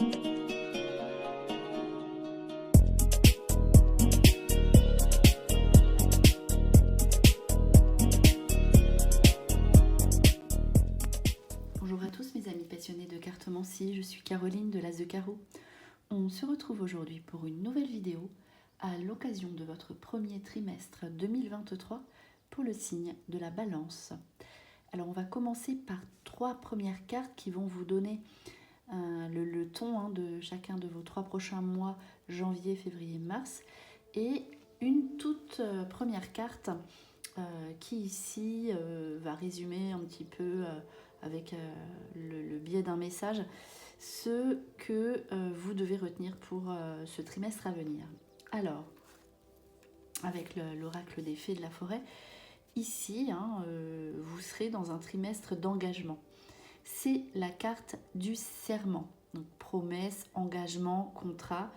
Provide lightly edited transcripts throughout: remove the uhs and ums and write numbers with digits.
Bonjour à tous mes amis passionnés de cartomancie, je suis Caroline de l'As de Carreau. On se retrouve aujourd'hui pour une nouvelle vidéo à l'occasion de votre premier trimestre 2023 pour le signe de la Balance. Alors on va commencer par 3 premières cartes qui vont vous donner le ton de chacun de vos 3 prochains mois, janvier, février, mars, et une toute première carte qui ici va résumer un petit peu avec le biais d'un message ce que vous devez retenir pour ce trimestre à venir. Alors, avec l'oracle des fées de la forêt, ici, vous serez dans un trimestre d'engagement. C'est la carte du serment, donc promesse, engagement, contrat.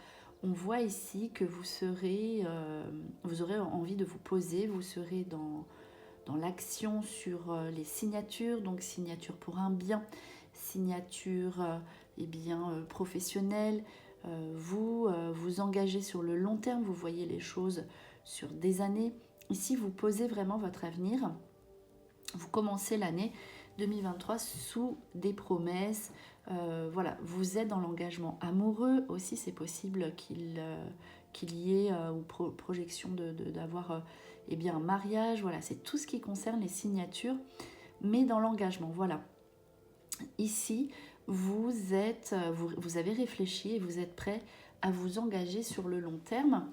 On voit ici que vous aurez envie de vous poser, vous serez dans l'action sur les signatures, donc signature pour un bien, signature professionnelle. Vous engagez sur le long terme, vous voyez les choses sur des années. Ici, vous posez vraiment votre avenir. Vous commencez l'année 2023 sous des promesses. Voilà, vous êtes dans l'engagement amoureux aussi, c'est possible qu'il y ait projection d'avoir un mariage. Voilà, c'est tout ce qui concerne les signatures, mais dans l'engagement. Voilà. Ici, vous avez réfléchi et vous êtes prêt à vous engager sur le long terme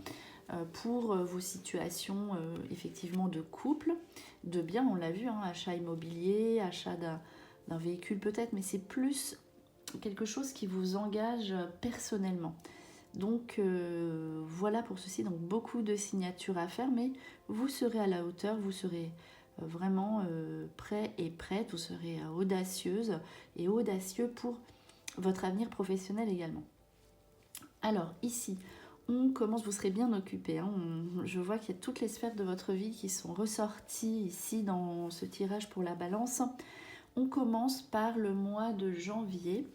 pour vos situations effectivement de couple, de biens, on l'a vu, achat immobilier, achat d'un véhicule peut-être, mais c'est plus quelque chose qui vous engage personnellement. Donc voilà pour ceci, donc beaucoup de signatures à faire, mais vous serez à la hauteur, vous serez vraiment prêt et prête, vous serez audacieuse et audacieux pour votre avenir professionnel également. Alors ici, on commence, vous serez bien occupé. Je vois qu'il y a toutes les sphères de votre vie qui sont ressorties ici dans ce tirage pour la Balance. On commence par le mois de janvier,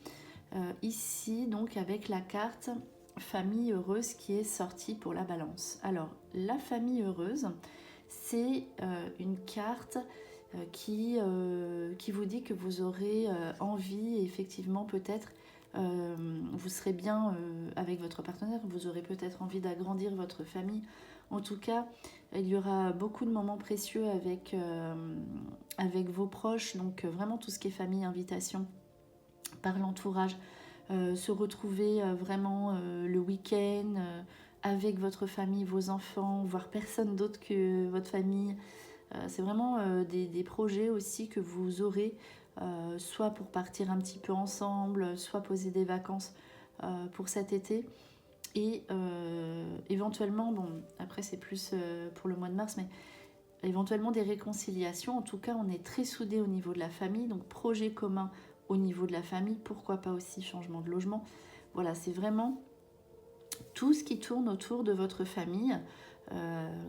ici donc avec la carte famille heureuse qui est sortie pour la Balance. Alors la famille heureuse, c'est une carte qui vous dit que vous aurez envie, effectivement peut-être, vous serez bien avec votre partenaire, vous aurez peut-être envie d'agrandir votre famille. En tout cas, il y aura beaucoup de moments précieux avec vos proches, donc vraiment tout ce qui est famille, invitation par l'entourage, se retrouver vraiment le week-end avec votre famille, vos enfants, voire personne d'autre que votre famille. C'est vraiment des projets aussi que vous aurez, soit pour partir un petit peu ensemble, soit poser des vacances pour cet été. Et éventuellement, bon, après c'est plus pour le mois de mars, mais éventuellement des réconciliations. En tout cas, on est très soudés au niveau de la famille, donc projet commun au niveau de la famille, pourquoi pas aussi changement de logement. Voilà, c'est vraiment tout ce qui tourne autour de votre famille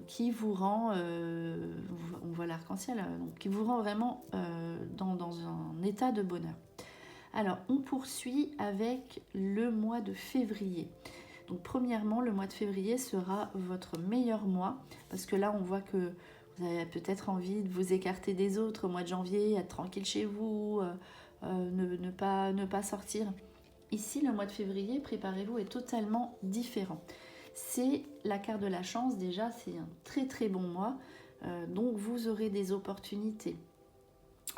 qui vous rend, on voit l'arc-en-ciel, donc qui vous rend vraiment dans un état de bonheur. Alors, on poursuit avec le mois de février. Donc, premièrement, le mois de février sera votre meilleur mois, parce que là, on voit que vous avez peut-être envie de vous écarter des autres au mois de janvier, être tranquille chez vous, ne pas sortir. Ici, le mois de février, préparez-vous, est totalement différent. C'est la carte de la chance, déjà, c'est un très très bon mois, donc vous aurez des opportunités.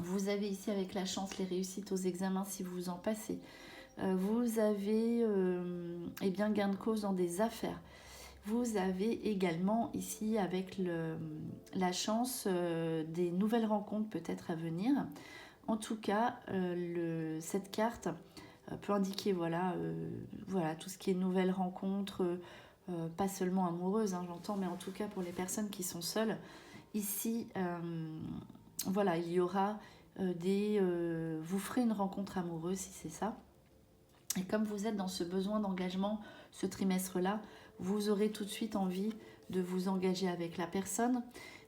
Vous avez ici avec la chance les réussites aux examens si vous en passez. Vous avez gain de cause dans des affaires. Vous avez également ici avec la chance des nouvelles rencontres peut-être à venir. En tout cas, cette carte peut indiquer voilà, tout ce qui est nouvelles rencontres, pas seulement amoureuses, j'entends, mais en tout cas pour les personnes qui sont seules. Ici, voilà, il y aura vous ferez une rencontre amoureuse si c'est ça. Et comme vous êtes dans ce besoin d'engagement ce trimestre-là, vous aurez tout de suite envie de vous engager avec la personne.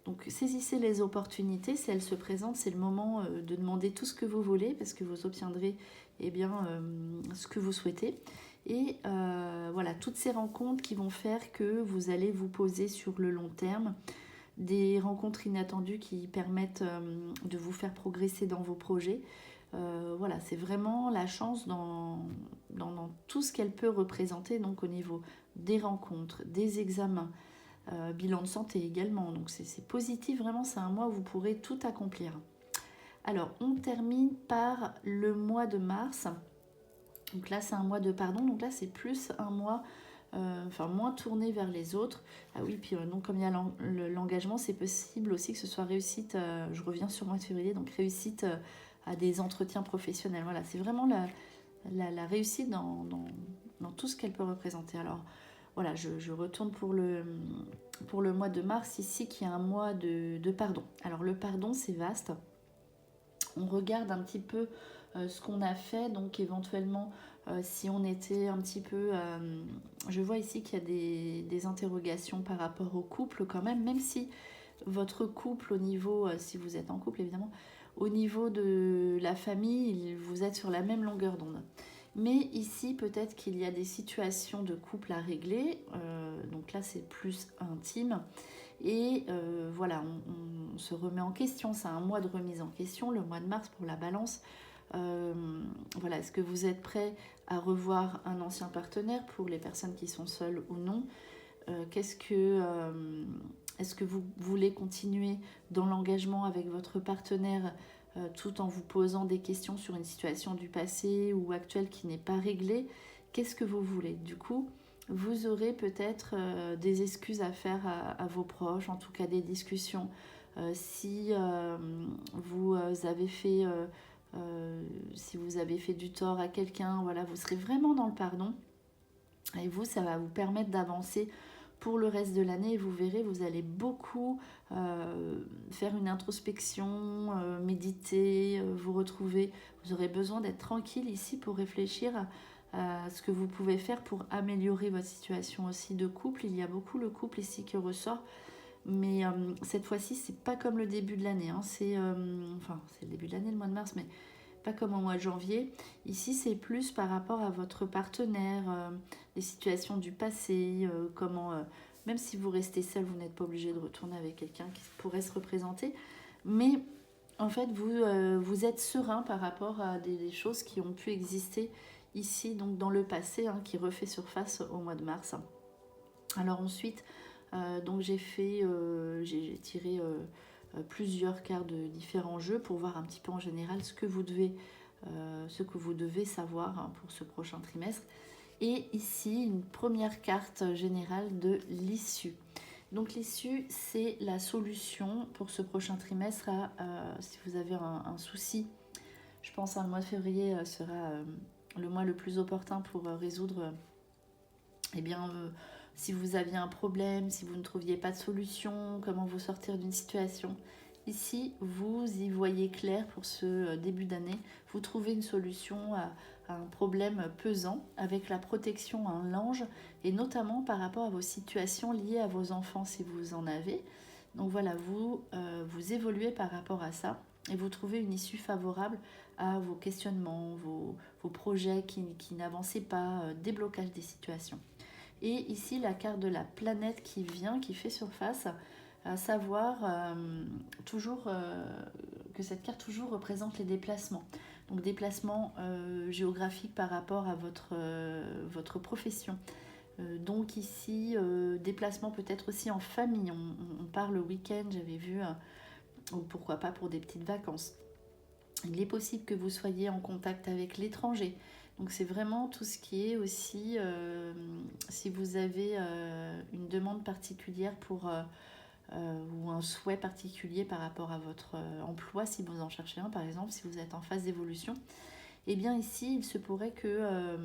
Donc saisissez les opportunités, si elles se présentent, c'est le moment de demander tout ce que vous voulez parce que vous obtiendrez ce que vous souhaitez. Et voilà, toutes ces rencontres qui vont faire que vous allez vous poser sur le long terme, des rencontres inattendues qui permettent de vous faire progresser dans vos projets. Voilà, c'est vraiment la chance dans tout ce qu'elle peut représenter, donc au niveau des rencontres, des examens, bilan de santé également. Donc c'est positif, vraiment, c'est un mois où vous pourrez tout accomplir. Alors, on termine par le mois de mars. Donc là, c'est un mois de pardon. Donc là, c'est plus un mois, moins tourné vers les autres. Ah oui, puis donc comme il y a l'engagement, c'est possible aussi que ce soit réussite, je reviens sur le mois de février, donc réussite à des entretiens professionnels. Voilà, c'est vraiment la réussite dans tout ce qu'elle peut représenter. Alors, voilà, je retourne pour le mois de mars ici, qui est un mois de pardon. Alors, le pardon, c'est vaste. On regarde un petit peu ce qu'on a fait, donc éventuellement si on était un petit peu... je vois ici qu'il y a des interrogations par rapport au couple quand même si votre couple au niveau, si vous êtes en couple évidemment, au niveau de la famille, vous êtes sur la même longueur d'onde. Mais ici, peut-être qu'il y a des situations de couple à régler, donc là c'est plus intime. Et voilà, on se remet en question, c'est un mois de remise en question, le mois de mars pour la balance. Voilà, est-ce que vous êtes prêt à revoir un ancien partenaire pour les personnes qui sont seules ou non? Est-ce que vous voulez continuer dans l'engagement avec votre partenaire tout en vous posant des questions sur une situation du passé ou actuelle qui n'est pas réglée? Qu'est-ce que vous voulez? Du coup, vous aurez peut-être des excuses à faire à vos proches, en tout cas des discussions. Si vous avez fait... si vous avez fait du tort à quelqu'un, voilà, vous serez vraiment dans le pardon. Et vous, ça va vous permettre d'avancer pour le reste de l'année. Et vous verrez, vous allez beaucoup faire une introspection, méditer, vous retrouver. Vous aurez besoin d'être tranquille ici pour réfléchir à ce que vous pouvez faire pour améliorer votre situation aussi de couple. Il y a beaucoup le couple ici qui ressort. Mais cette fois-ci, c'est pas comme le début de l'année. Hein. C'est le début de l'année, le mois de mars, mais pas comme au mois de janvier. Ici, c'est plus par rapport à votre partenaire, les situations du passé, même si vous restez seul, vous n'êtes pas obligé de retourner avec quelqu'un qui pourrait se représenter. Mais en fait, vous êtes serein par rapport à des choses qui ont pu exister ici, donc dans le passé, hein, qui refait surface au mois de mars. Alors ensuite, donc j'ai tiré plusieurs cartes de différents jeux pour voir un petit peu en général ce que vous devez savoir, hein, pour ce prochain trimestre. Et ici, une première carte générale de l'issue. Donc l'issue, c'est la solution pour ce prochain trimestre si vous avez un souci. Je pense que le mois de février sera le mois le plus opportun pour résoudre si vous aviez un problème, si vous ne trouviez pas de solution, comment vous sortir d'une situation. Ici, vous y voyez clair pour ce début d'année. Vous trouvez une solution à un problème pesant avec la protection à l'ange et notamment par rapport à vos situations liées à vos enfants si vous en avez. Donc voilà, vous évoluez par rapport à ça et vous trouvez une issue favorable à vos questionnements, vos projets qui n'avançaient pas, déblocage des situations. Et ici, la carte de la planète qui fait surface, à savoir que cette carte toujours représente les déplacements. Donc déplacements géographiques par rapport à votre profession. Donc ici, déplacement peut-être aussi en famille. On part le week-end, j'avais vu, ou pourquoi pas pour des petites vacances. Il est possible que vous soyez en contact avec l'étranger. Donc c'est vraiment tout ce qui est aussi, si vous avez une demande particulière ou un souhait particulier par rapport à votre emploi, si vous en cherchez un par exemple, si vous êtes en phase d'évolution, et bien ici il se pourrait que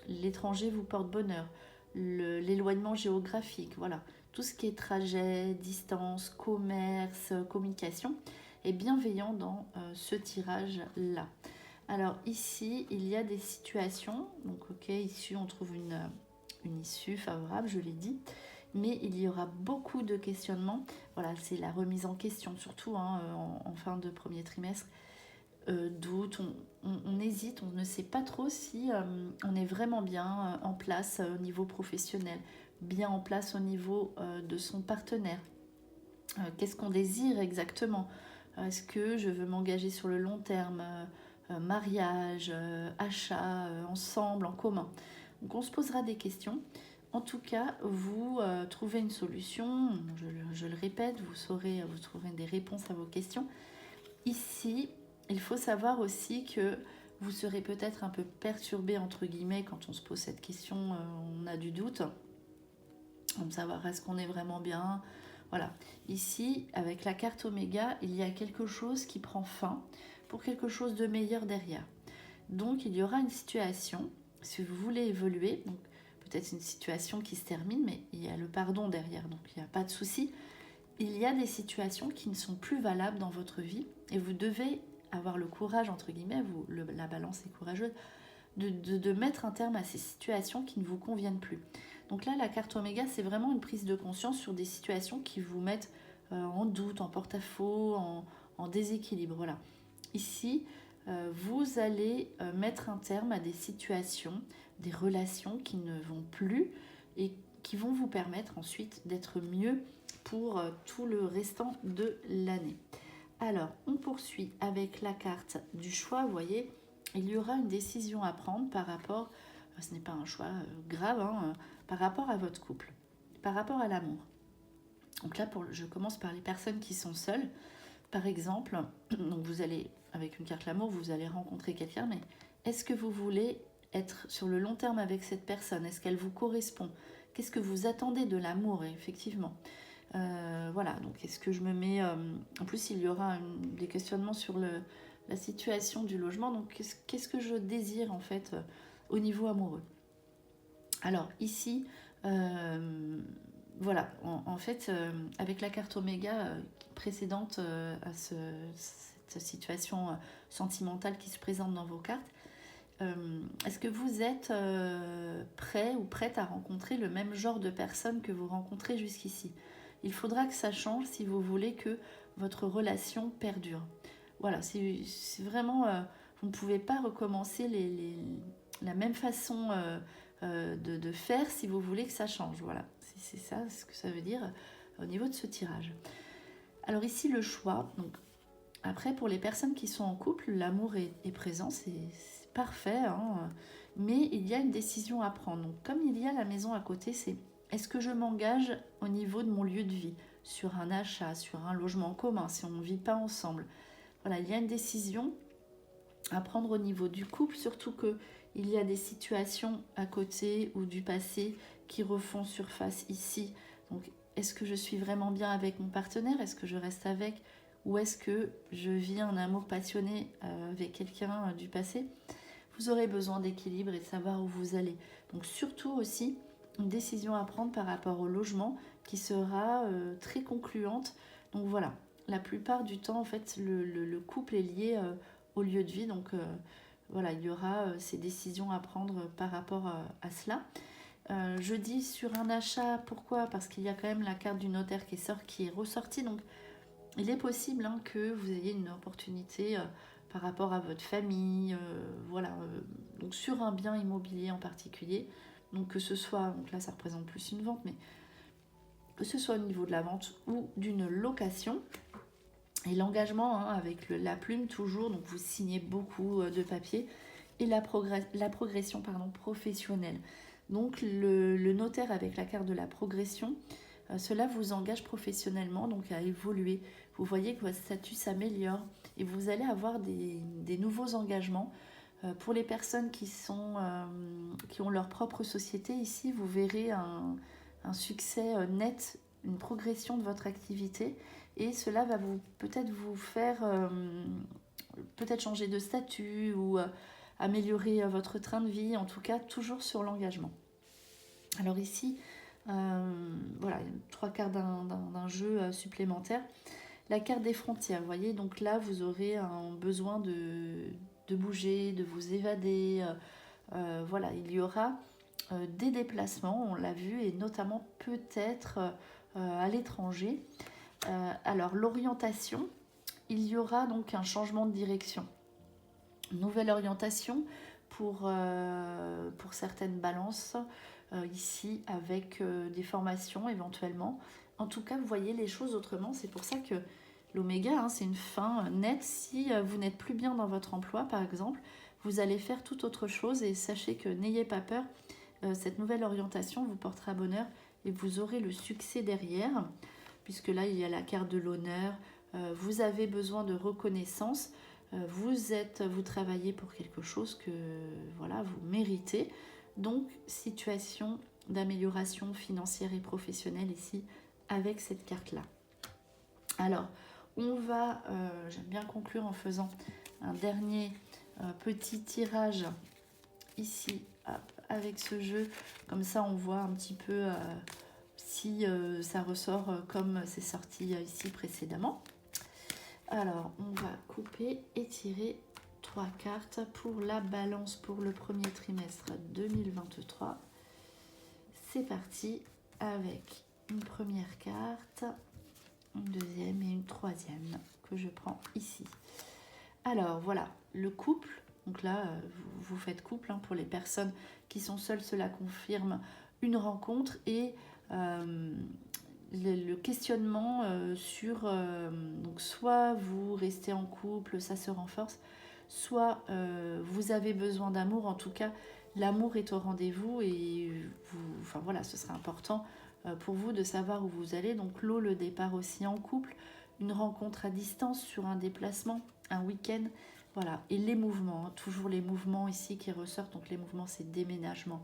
l'étranger vous porte bonheur, l'éloignement géographique, voilà, tout ce qui est trajet, distance, commerce, communication est bienveillant dans ce tirage-là. Alors ici, il y a des situations, donc ok, ici on trouve une issue favorable, je l'ai dit, mais il y aura beaucoup de questionnements. Voilà, c'est la remise en question, surtout en fin de premier trimestre. doute, on hésite, on ne sait pas trop si on est vraiment bien en place au niveau professionnel, bien en place au niveau de son partenaire. Qu'est-ce qu'on désire exactement? Est-ce que je veux m'engager sur le long terme, mariage, achat, ensemble, en commun? Donc on se posera des questions. En tout cas, vous trouvez une solution, je le répète, vous trouverez des réponses à vos questions. Ici, il faut savoir aussi que vous serez peut-être un peu perturbé, entre guillemets, quand on se pose cette question, on a du doute. On veut savoir est-ce qu'on est vraiment bien. Voilà. Ici, avec la carte Oméga, il y a quelque chose qui prend fin pour quelque chose de meilleur derrière. Donc, il y aura une situation, si vous voulez évoluer, donc peut-être une situation qui se termine, mais il y a le pardon derrière, donc il n'y a pas de souci. Il y a des situations qui ne sont plus valables dans votre vie et vous devez avoir le courage, entre guillemets, la balance est courageuse, de mettre un terme à ces situations qui ne vous conviennent plus. Donc là, la carte Oméga, c'est vraiment une prise de conscience sur des situations qui vous mettent en doute, en porte-à-faux, en déséquilibre. Voilà. Ici, vous allez mettre un terme à des situations, des relations qui ne vont plus et qui vont vous permettre ensuite d'être mieux pour tout le restant de l'année. Alors, on poursuit avec la carte du choix. Vous voyez, il y aura une décision à prendre par rapport, ce n'est pas un choix grave, par rapport à votre couple, par rapport à l'amour. Donc là, je commence par les personnes qui sont seules. Par exemple, donc vous allez, avec une carte l'amour, vous allez rencontrer quelqu'un, mais est-ce que vous voulez être sur le long terme avec cette personne? Est-ce qu'elle vous correspond? Qu'est-ce que vous attendez de l'amour, effectivement? Voilà, donc est-ce que je me mets... en plus, il y aura des questionnements sur la situation du logement, donc qu'est-ce que je désire en fait au niveau amoureux? Alors ici, voilà, en fait, avec la carte Oméga précédente à cette situation sentimentale qui se présente dans vos cartes, est-ce que vous êtes prêt ou prête à rencontrer le même genre de personne que vous rencontrez jusqu'ici? Il faudra que ça change si vous voulez que votre relation perdure. Voilà, c'est vraiment... vous ne pouvez pas recommencer la même façon de faire si vous voulez que ça change. Voilà, c'est ça ce que ça veut dire au niveau de ce tirage. Alors ici, le choix. Donc, après, pour les personnes qui sont en couple, l'amour est présent, c'est parfait, mais il y a une décision à prendre. Donc, comme il y a la maison à côté, c'est est-ce que je m'engage au niveau de mon lieu de vie, sur un achat, sur un logement en commun, si on ne vit pas ensemble? Voilà, il y a une décision à prendre au niveau du couple, surtout qu'il y a des situations à côté ou du passé qui refont surface ici. Donc, est-ce que je suis vraiment bien avec mon partenaire? Est-ce que je reste avec? Ou est-ce que je vis un amour passionné avec quelqu'un du passé? Vous aurez besoin d'équilibre et de savoir où vous allez. Donc surtout aussi, une décision à prendre par rapport au logement qui sera très concluante. Donc voilà, la plupart du temps, en fait, le couple est lié au lieu de vie. Donc voilà, il y aura ces décisions à prendre par rapport à cela. Je dis sur un achat, pourquoi? Parce qu'il y a quand même la carte du notaire qui est ressortie. Donc il est possible que vous ayez une opportunité par rapport à votre famille, voilà, donc sur un bien immobilier en particulier. Donc que ce soit, donc là ça représente plus une vente, mais que ce soit au niveau de la vente ou d'une location. Et l'engagement avec la plume toujours, donc vous signez beaucoup de papiers, et la progression professionnelle. Donc le notaire avec la carte de la progression, cela vous engage professionnellement, donc à évoluer. Vous voyez que votre statut s'améliore et vous allez avoir des nouveaux engagements. Pour les personnes qui ont leur propre société, ici, vous verrez un succès net, une progression de votre activité. Et cela va peut-être vous faire peut-être changer de statut ou améliorer votre train de vie, en tout cas toujours sur l'engagement. Alors ici, voilà, 3 cartes d'un jeu supplémentaire. La carte des frontières, vous voyez, donc là vous aurez un besoin de bouger, de vous évader. Voilà, il y aura des déplacements, on l'a vu, et notamment peut-être à l'étranger. Alors l'orientation, il y aura donc un changement de direction. Nouvelle orientation pour certaines balances, ici avec des formations éventuellement. En tout cas, vous voyez les choses autrement. C'est pour ça que l'oméga, hein, c'est une fin nette. Si vous n'êtes plus bien dans votre emploi, par exemple, vous allez faire tout autre chose. Et sachez que n'ayez pas peur, cette nouvelle orientation vous portera bonheur et vous aurez le succès derrière. Puisque là, il y a la carte de l'honneur. Vous avez besoin de reconnaissance. Vous travaillez pour quelque chose que voilà, vous méritez. Donc, situation d'amélioration financière et professionnelle ici avec cette carte-là. Alors, j'aime bien conclure en faisant un dernier petit tirage ici avec ce jeu. Comme ça, on voit un petit peu si ça ressort comme c'est sorti ici précédemment. Alors, on va couper et tirer 3 cartes pour la balance pour le premier trimestre 2023. C'est parti avec une première carte, une deuxième et une troisième que je prends ici. Alors, voilà, le couple. Donc là, vous faites couple hein, pour les personnes qui sont seules, cela confirme une rencontre et le questionnement sur donc soit vous restez en couple, ça se renforce, soit vous avez besoin d'amour. En tout cas, l'amour est au rendez-vous et enfin voilà, ce sera important pour vous de savoir où vous allez. Donc le départ aussi en couple, une rencontre à distance sur un déplacement, un week-end. Voilà, et les mouvements, hein, toujours les mouvements ici qui ressortent. Donc les mouvements, c'est déménagement,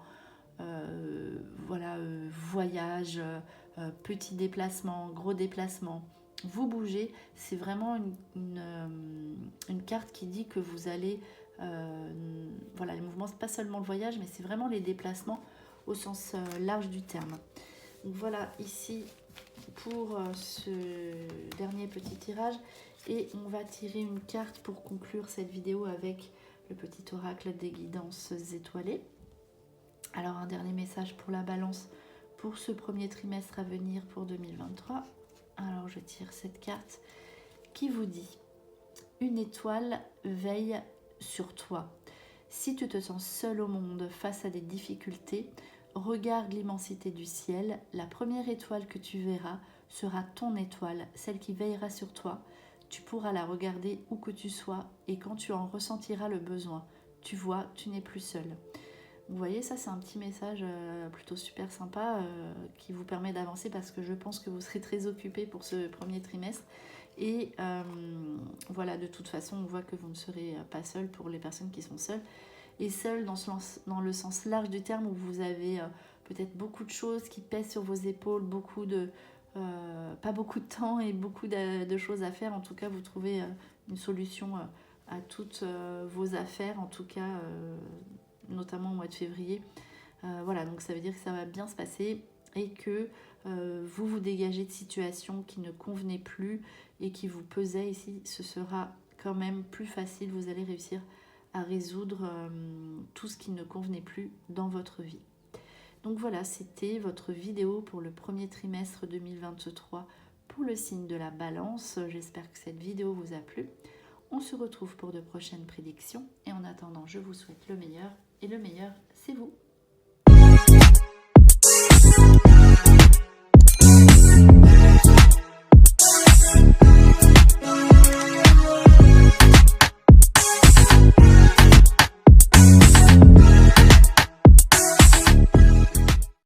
voyage, petit déplacement, gros déplacement. Vous bougez, c'est vraiment une carte qui dit que vous allez... voilà, les mouvements, c'est pas seulement le voyage, mais c'est vraiment les déplacements au sens large du terme. Donc voilà, ici, pour ce dernier petit tirage. Et on va tirer une carte pour conclure cette vidéo avec le petit oracle des guidances étoilées. Alors un dernier message pour la balance pour ce premier trimestre à venir pour 2023. Alors je tire cette carte qui vous dit: une étoile veille sur toi. Si tu te sens seul au monde face à des difficultés, regarde l'immensité du ciel. La première étoile que tu verras sera ton étoile, celle qui veillera sur toi. Tu pourras la regarder où que tu sois et quand tu en ressentiras le besoin, tu vois, tu n'es plus seul. Vous voyez, ça c'est un petit message plutôt super sympa qui vous permet d'avancer parce que je pense que vous serez très occupé pour ce premier trimestre. Et voilà, de toute façon, on voit que vous ne serez pas seul pour les personnes qui sont seules. Et seul dans le sens large du terme où vous avez peut-être beaucoup de choses qui pèsent sur vos épaules, pas beaucoup de temps et beaucoup de choses à faire. En tout cas, vous trouvez une solution à toutes vos affaires, en tout cas notamment au mois de février. Voilà, donc ça veut dire que ça va bien se passer et que vous vous dégagez de situations qui ne convenaient plus et qui vous pesaient. Ici, ce sera quand même plus facile. Vous allez réussir à résoudre tout ce qui ne convenait plus dans votre vie. Donc voilà, c'était votre vidéo pour le premier trimestre 2023 pour le signe de la Balance. J'espère que cette vidéo vous a plu. On se retrouve pour de prochaines prédictions et en attendant, je vous souhaite le meilleur et le meilleur, c'est vous.